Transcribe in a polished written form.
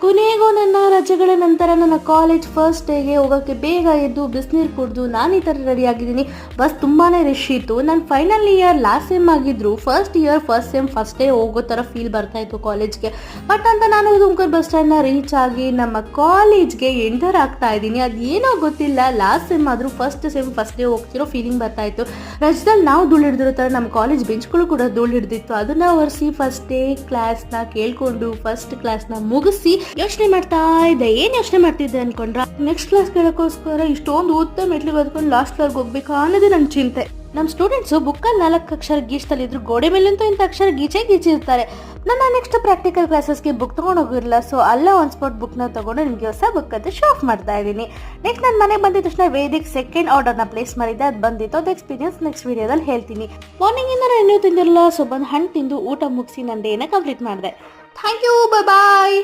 ಕೊನೆಗೂ ನನ್ನ ರಜೆಗಳ ನಂತರ ನನ್ನ ಕಾಲೇಜ್ ಫಸ್ಟ್ ಡೇಗೆ ಹೋಗೋಕ್ಕೆ ಬೇಗ ಎದ್ದು ಬಿಸಿನೀರು ಕುಡಿದು ನಾನು ಈ ಥರ ರೆಡಿ ಆಗಿದ್ದೀನಿ. ಬಸ್ ತುಂಬಾ ರಶ್ ಇತ್ತು. ನಾನು ಫೈನಲ್ ಇಯರ್ ಲಾಸ್ಟ್ ಸೆಮ್ ಆಗಿದ್ರು, first year first sem first day ಹೋಗೋ ಥರ ಫೀಲ್ ಬರ್ತಾ ಇತ್ತು ಕಾಲೇಜ್ಗೆ. ಬಟ್ ಅಂತ ನಾನು ತುಮಕೂರು ಬಸ್ ಸ್ಟ್ಯಾಂಡ್ನ ರೀಚ್ ಆಗಿ ನಮ್ಮ ಕಾಲೇಜ್ಗೆ ಎಂಟರ್ ಆಗ್ತಾ ಇದ್ದೀನಿ. ಅದೇನೋ ಗೊತ್ತಿಲ್ಲ, ಲಾಸ್ಟ್ ಸೆಮ್ ಆದರೂ ಫಸ್ಟ್ ಸೆಮ್ ಫಸ್ಟ್ ಡೇ ಹೋಗ್ತಿರೋ ಫೀಲಿಂಗ್ ಬರ್ತಾ ಇತ್ತು. ರಜದಲ್ಲಿ ನಾವು ಧೂಳು ಹಿಡಿದಿರೋ ಥರ ನಮ್ಮ ಕಾಲೇಜ್ ಬೆಂಚ್ಗಳು ಕೂಡ ಧೂಳು ಹಿಡಿದಿತ್ತು. ಅದನ್ನು ಒರೆಸಿ ಫಸ್ಟ್ ಡೇ ಕ್ಲಾಸ್ನ ಕೇಳ್ಕೊಂಡು ಫಸ್ಟ್ ಕ್ಲಾಸ್ನ ಮುಗಿಸಿ ಯೋಚನೆ ಮಾಡ್ತಾ ಇದ್ದೆ. ಏನ್ ಯೋಚನೆ ಮಾಡ್ತಿದ್ದೆ ಅನ್ಕೊಂಡ್ರ, ನೆಕ್ಸ್ಟ್ ಕ್ಲಾಸ್ ಕೇಳೋಕ್ಕೋಸ್ಕರ ಇಷ್ಟೊಂದು ಉದ್ದ ಮೆಟ್ಲಿಗೆ ಹೊತ್ಕೊಂಡು ಲಾಸ್ಟ್ ಕ್ಲಾಸ್ ಹೋಗ್ಬೇಕಾ ಅನ್ನೋದೇ ನನ್ನ ಚಿಂತೆ. ನಮ್ಮ ಸ್ಟೂಡೆಂಟ್ಸು ಬುಕ್ಕಲ್ಲಿ 4 ಅಕ್ಷರ ಗೀಚ್ತಲ್ಲಿದ್ರು, ಗೋಡೆ ಮೇಲಂತೂ ಇಂಥ ಅಕ್ಷರ ಗೀಚಿರ್ತಾರೆ. ನನ್ನ ನೆಕ್ಸ್ಟ್ ಪ್ರಾಕ್ಟಿಕಲ್ ಕ್ಲಾಸಸ್ಗೆ ಬುಕ್ ತೊಗೊಂಡೋಗಿರಲಿಲ್ಲ. ಸೊ ಅಲ್ಲ ಒಂದು ಸ್ಪಾಟ್ ಬುಕ್ನ ತೊಗೊಂಡು ನಿಮಗೆ ಹೊಸ ಬುಕ್ ಅಂತ ಶೋ ಆಫ್ ಮಾಡ್ತಾ ಇದ್ದೀನಿ. ನೆಕ್ಸ್ಟ್ ನನ್ನ ಮನೆಗೆ ಬಂದಿದ್ದ ತಕ್ಷಣ ವೇದಿಕ್ ಸೆಕೆಂಡ್ ಆರ್ಡರ್ನ ಪ್ಲೇಸ್ ಮಾಡಿದ್ದೆ. ಅದು ಬಂದಿತ್ತು, ಅದು ಎಕ್ಸ್ಪೀರಿಯನ್ಸ್ ನೆಕ್ಸ್ಟ್ ವಿಡಿಯೋದಲ್ಲಿ ಹೇಳ್ತೀನಿ. ಮಾರ್ನಿಂಗಿಂದ ನಾನು ಇನ್ನೂ ತಿಂದಿರಲಿಲ್ಲ. ಸೊ ಬಂದು ಹಣ್ಣು ತಿಂದು ಊಟ ಮುಗಿಸಿ ನನ್ನ ಡೇನ ಕಂಪ್ಲೀಟ್ ಮಾಡಿದೆ. Thank you, bye.